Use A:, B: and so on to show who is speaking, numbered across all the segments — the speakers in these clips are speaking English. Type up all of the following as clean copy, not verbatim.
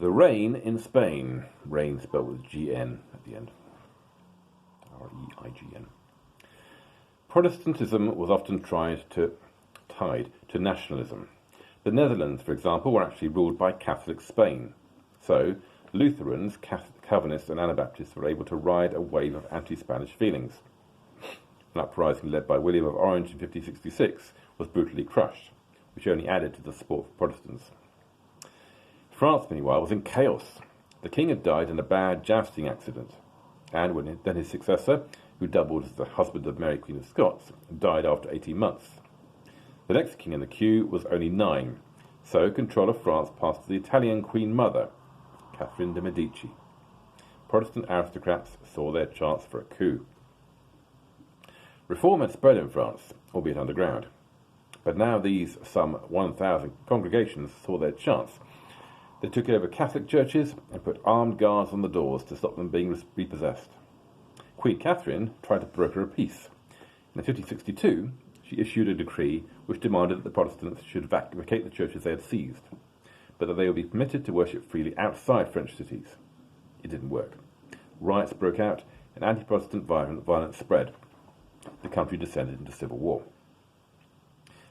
A: The reign in Spain. Reign spelled with G-N at the end. R-E-I-G-N. Protestantism was often tied to nationalism. The Netherlands, for example, were actually ruled by Catholic Spain. So, Lutherans, Calvinists and Anabaptists were able to ride a wave of anti-Spanish feelings. An uprising led by William of Orange in 1566 was brutally crushed, which only added to the support for Protestants. France, meanwhile, was in chaos. The king had died in a bad jousting accident, and then his successor, who doubled as the husband of Mary, Queen of Scots, died after 18 months. The next king in the queue was only 9, so control of France passed to the Italian Queen Mother, Catherine de' Medici. Protestant aristocrats saw their chance for a coup. Reform had spread in France, albeit underground. But now these some 1,000 congregations saw their chance. They took over Catholic churches and put armed guards on the doors to stop them being repossessed. Queen Catherine tried to broker a peace. In 1562, she issued a decree which demanded that the Protestants should vacate the churches they had seized, but that they would be permitted to worship freely outside French cities. It didn't work. Riots broke out and anti-Protestant violence spread. The country descended into civil war.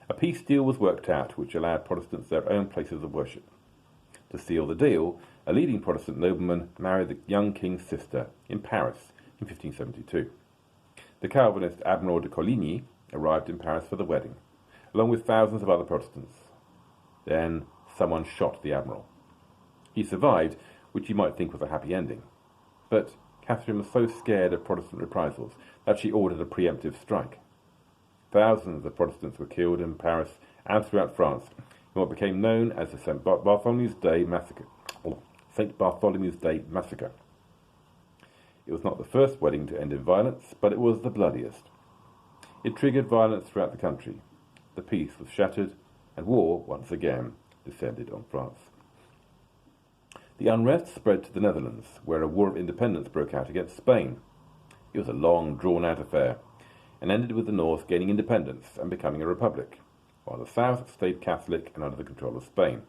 A: A peace deal was worked out which allowed Protestants their own places of worship. To seal the deal, a leading Protestant nobleman married the young king's sister in Paris in 1572. The Calvinist Admiral de Coligny arrived in Paris for the wedding, along with thousands of other Protestants. Then someone shot the admiral. He survived, which you might think was a happy ending. But Catherine was so scared of Protestant reprisals that she ordered a preemptive strike. Thousands of Protestants were killed in Paris and throughout France in what became known as the St. Bartholomew's Day Massacre. It was not the first wedding to end in violence, but it was the bloodiest. It triggered violence throughout the country. The peace was shattered, and war, once again, descended on France. The unrest spread to the Netherlands, where a war of independence broke out against Spain. It was a long, drawn-out affair, and ended with the North gaining independence and becoming a republic, while the South stayed Catholic and under the control of Spain.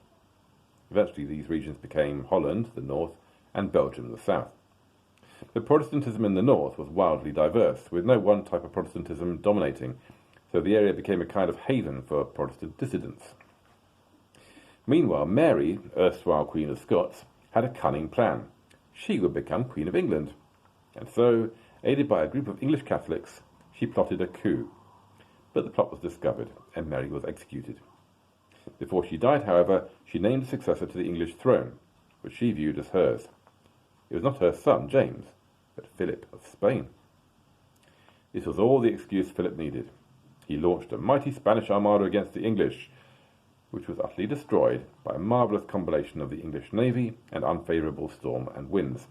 A: Eventually these regions became Holland, the North, and Belgium, the South. But Protestantism in the North was wildly diverse, with no one type of Protestantism dominating, so the area became a kind of haven for Protestant dissidents. Meanwhile, Mary, erstwhile Queen of Scots, had a cunning plan. She would become Queen of England. And so, aided by a group of English Catholics, she plotted a coup. But the plot was discovered, and Mary was executed. Before she died, however, she named a successor to the English throne, which she viewed as hers. It was not her son, James, but Philip of Spain. This was all the excuse Philip needed. He launched a mighty Spanish armada against the English, which was utterly destroyed by a marvellous combination of the English navy and unfavourable storm and winds.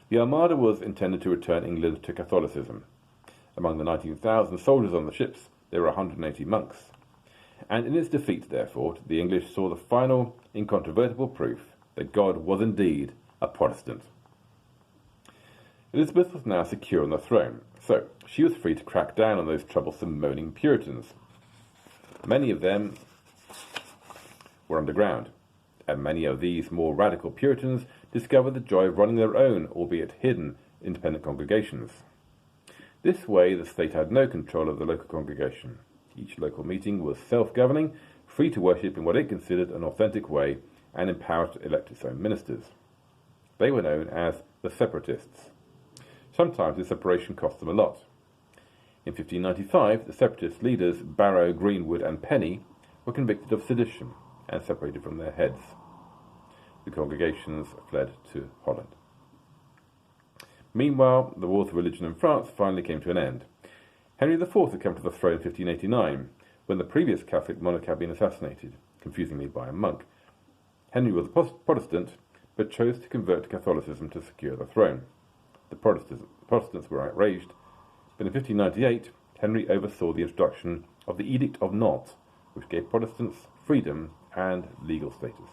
A: The armada was intended to return England to Catholicism. Among the 19,000 soldiers on the ships, there were 180 monks. And in its defeat, therefore, the English saw the final, incontrovertible proof that God was indeed a Protestant. Elizabeth was now secure on the throne, so she was free to crack down on those troublesome, moaning Puritans. Many of them were underground, and many of these more radical Puritans discovered the joy of running their own, albeit hidden, independent congregations. This way, the state had no control of the local congregation. Each local meeting was self-governing, free to worship in what it considered an authentic way, and empowered to elect its own ministers. They were known as the Separatists. Sometimes this separation cost them a lot. In 1595, the Separatist leaders Barrow, Greenwood, and Penny were convicted of sedition and separated from their heads. The congregations fled to Holland. Meanwhile, the wars of religion in France finally came to an end. Henry IV had come to the throne in 1589, when the previous Catholic monarch had been assassinated, confusingly by a monk. Henry was a Protestant, but chose to convert to Catholicism to secure the throne. The Protestants were outraged, but in 1598, Henry oversaw the introduction of the Edict of Nantes, which gave Protestants freedom and legal status.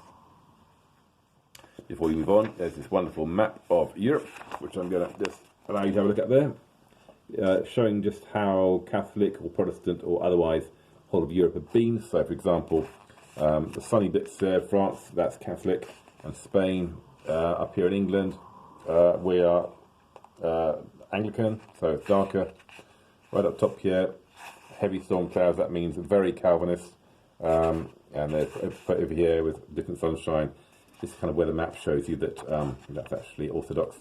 A: Before we move on, there's this wonderful map of Europe, which I'm going to just allow you to have a look at there, showing just how Catholic or Protestant or otherwise whole of Europe had been. So, for example, The sunny bits there, France, that's Catholic, and Spain, up here in England, we are Anglican, so it's darker. Right up top here, heavy storm clouds, that means very Calvinist, and over here with different sunshine. This is kind of where the map shows you that that's actually Orthodox.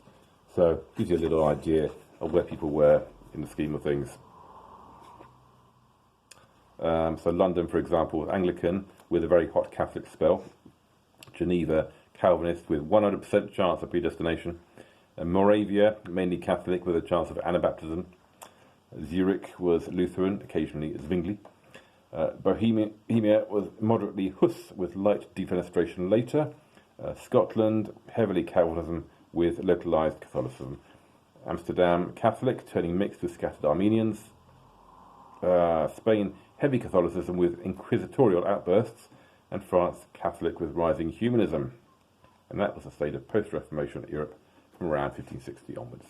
A: So gives you a little idea of where people were in the scheme of things. So London, for example, was Anglican with a very hot Catholic spell. Geneva, Calvinist with 100% chance of predestination. Moravia, mainly Catholic with a chance of Anabaptism. Zurich was Lutheran, occasionally Zwingli. Bohemia was moderately Huss with light defenestration later. Scotland, heavily Calvinism with localised Catholicism. Amsterdam, Catholic, turning mixed with scattered Armenians. Spain, heavy Catholicism with inquisitorial outbursts. And France, Catholic with rising humanism. And that was the state of post-Reformation Europe from around 1560 onwards.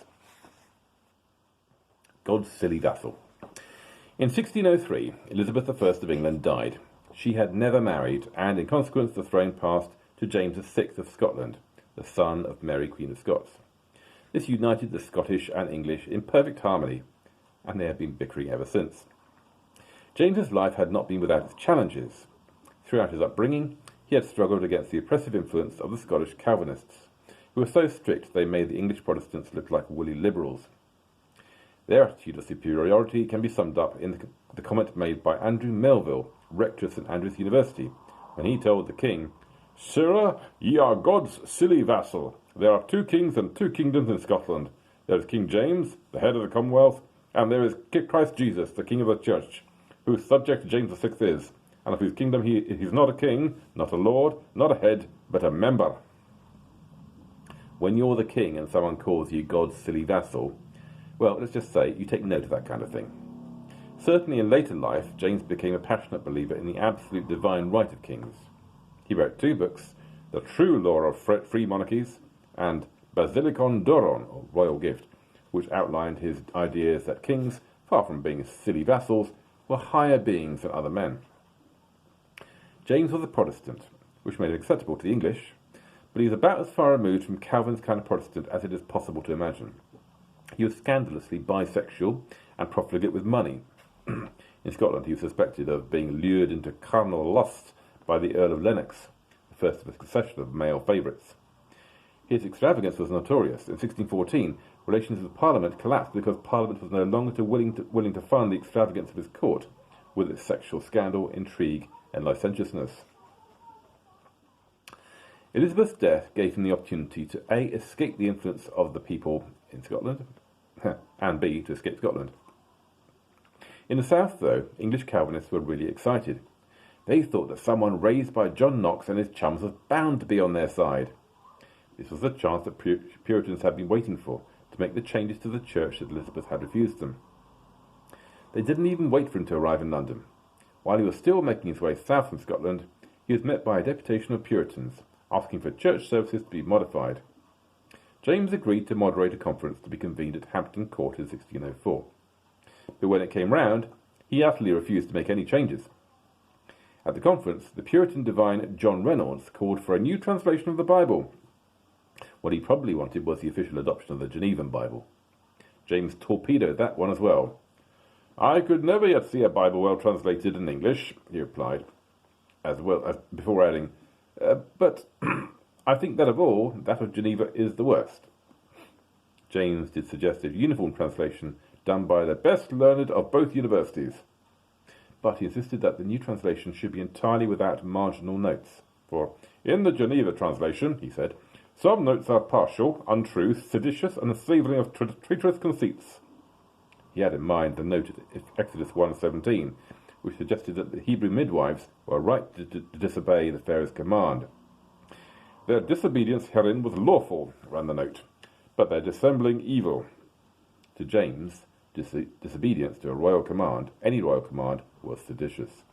A: God's silly vassal. In 1603, Elizabeth I of England died. She had never married, and in consequence the throne passed to James VI of Scotland, the son of Mary, Queen of Scots. This united the Scottish and English in perfect harmony, and they have been bickering ever since. James's life had not been without its challenges. Throughout his upbringing, he had struggled against the oppressive influence of the Scottish Calvinists, who were so strict they made the English Protestants look like woolly liberals. Their attitude of superiority can be summed up in the comment made by Andrew Melville, rector of St Andrews University, when he told the king, "Sirrah, ye are God's silly vassal. There are 2 kings and 2 kingdoms in Scotland. There is King James, the head of the Commonwealth, and there is Christ Jesus, the King of the Church, whose subject James VI is, and of whose kingdom he is not a king, not a lord, not a head, but a member." When you're the king and someone calls you God's silly vassal, well, let's just say you take note of that kind of thing. Certainly in later life, James became a passionate believer in the absolute divine right of kings. He wrote 2 books, The True Law of Free Monarchies and Basilicon Doron, or Royal Gift, which outlined his ideas that kings, far from being silly vassals, were higher beings than other men. James was a Protestant, which made him acceptable to the English, but he was about as far removed from Calvin's kind of Protestant as it is possible to imagine. He was scandalously bisexual and profligate with money. In Scotland, he was suspected of being lured into carnal lust by the Earl of Lennox, the first of a succession of male favourites. His extravagance was notorious. In 1614, relations with Parliament collapsed because Parliament was no longer willing to fund the extravagance of his court, with its sexual scandal, intrigue, and licentiousness. Elizabeth's death gave him the opportunity to A. escape the influence of the people in Scotland, and B. to escape Scotland. In the south, though, English Calvinists were really excited. They thought that someone raised by John Knox and his chums was bound to be on their side. This was the chance that Puritans had been waiting for, to make the changes to the church that Elizabeth had refused them. They didn't even wait for him to arrive in London. While he was still making his way south from Scotland, he was met by a deputation of Puritans, asking for church services to be modified. James agreed to moderate a conference to be convened at Hampton Court in 1604. But when it came round, he utterly refused to make any changes. At the conference, the Puritan divine John Reynolds called for a new translation of the Bible. What he probably wanted was the official adoption of the Genevan Bible. James torpedoed that one as well. "I could never yet see a Bible well translated in English," he replied, as well as before adding, "but I think that of all, that of Geneva is the worst." James did suggest a uniform translation done by the best learned of both universities, but he insisted that the new translation should be entirely without marginal notes. For, "in the Geneva translation," he said, "some notes are partial, untrue, seditious, and savouring of traitorous conceits." He had in mind the note at Exodus 1:17, which suggested that the Hebrew midwives were right to disobey the Pharaoh's command. "Their disobedience herein was lawful," ran the note, "but their dissembling evil." To James, disobedience to a royal command, any royal command, was seditious.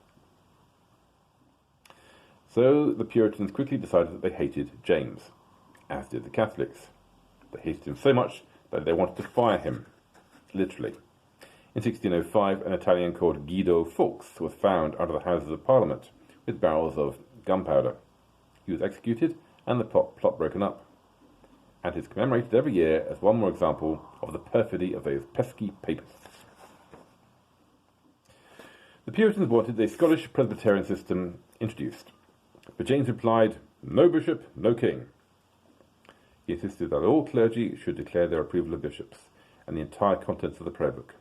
A: So the Puritans quickly decided that they hated James, as did the Catholics. They hated him so much that they wanted to fire him, literally. In 1605, an Italian called Guido Fawkes was found under the Houses of Parliament, with barrels of gunpowder. He was executed and the plot broken up, and is commemorated every year as one more example of the perfidy of those pesky papists. The Puritans wanted a Scottish Presbyterian system introduced, but James replied, "No bishop, no king." He insisted that all clergy should declare their approval of bishops and the entire contents of the prayer book.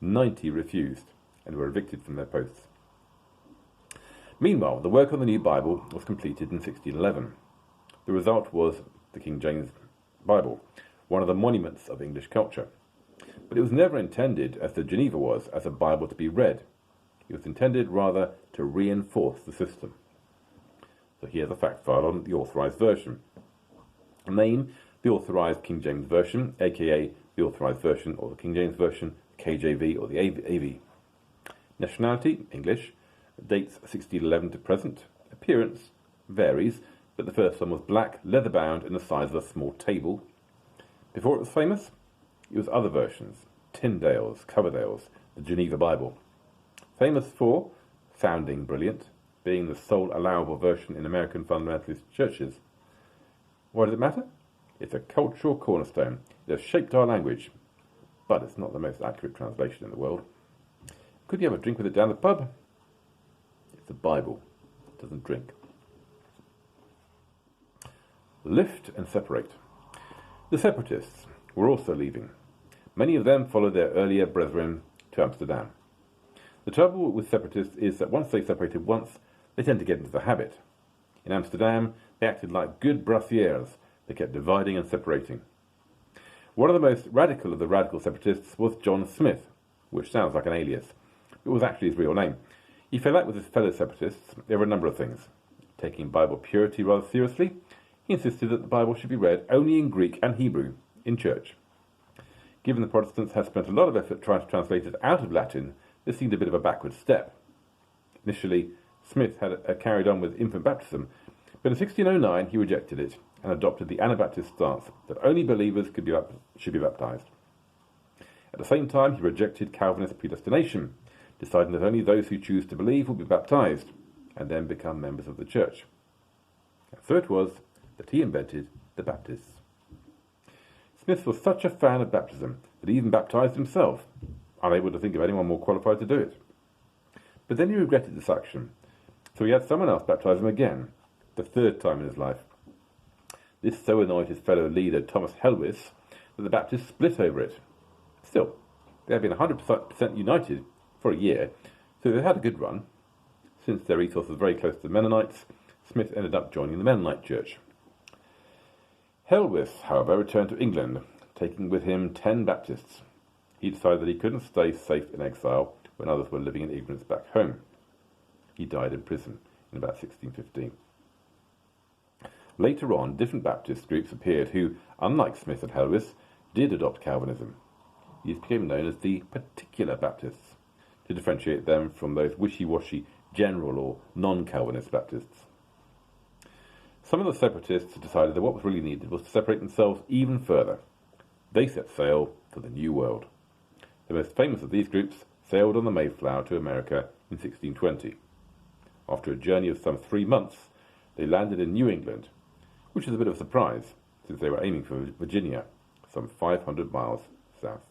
A: 90 refused and were evicted from their posts. Meanwhile, the work on the new Bible was completed in 1611. The result was the King James Bible, one of the monuments of English culture. But it was never intended, as the Geneva was, as a Bible to be read. It was intended rather to reinforce the system. So here's a fact file on the Authorised Version. Name, the Authorised King James Version, aka the Authorised Version or the King James Version, KJV or the AV. Nationality, English. Dates 1611 to present. Appearance varies, but the first one was black, leather-bound, and the size of a small table. Before it was famous, it was other versions, Tyndale's, Coverdale's, the Geneva Bible. Famous for sounding brilliant, being the sole allowable version in American fundamentalist churches. Why does it matter? It's a cultural cornerstone. It has shaped our language, but it's not the most accurate translation in the world. Could you have a drink with it down the pub? It's a Bible. It doesn't drink. Lift and separate. The separatists were also leaving. Many of them followed their earlier brethren to Amsterdam. The trouble with separatists is that once they've separated once, they tend to get into the habit. In Amsterdam, they acted like good brassiers. They kept dividing and separating. One of the most radical of the radical separatists was John Smith, which sounds like an alias. It was actually his real name. He fell out with his fellow separatists over a number of things. Taking Bible purity rather seriously, he insisted that the Bible should be read only in Greek and Hebrew in church. Given the Protestants had spent a lot of effort trying to translate it out of Latin, this seemed a bit of a backward step. Initially, Smith had carried on with infant baptism, but in 1609 he rejected it and adopted the Anabaptist stance that only believers should be baptized. At the same time, he rejected Calvinist predestination, deciding that only those who choose to believe will be baptized and then become members of the church. And so it was that he invented the Baptists. Smith was such a fan of baptism that he even baptized himself, unable to think of anyone more qualified to do it. But then he regretted this action, so he had someone else baptize him again, the third time in his life. This so annoyed his fellow leader, Thomas Helwys, that the Baptists split over it. Still, they had been 100% united for a year, so they had a good run. Since their ethos was very close to the Mennonites, Smith ended up joining the Mennonite Church. Helwys, however, returned to England, taking with him 10 Baptists. He decided that he couldn't stay safe in exile when others were living in ignorance back home. He died in prison in about 1615. Later on, different Baptist groups appeared who, unlike Smith and Helwys, did adopt Calvinism. These became known as the Particular Baptists, to differentiate them from those wishy-washy general or non-Calvinist Baptists. Some of the separatists decided that what was really needed was to separate themselves even further. They set sail for the New World. The most famous of these groups sailed on the Mayflower to America in 1620. After a journey of some 3 months, they landed in New England, which is a bit of a surprise, since they were aiming for Virginia, some 500 miles south.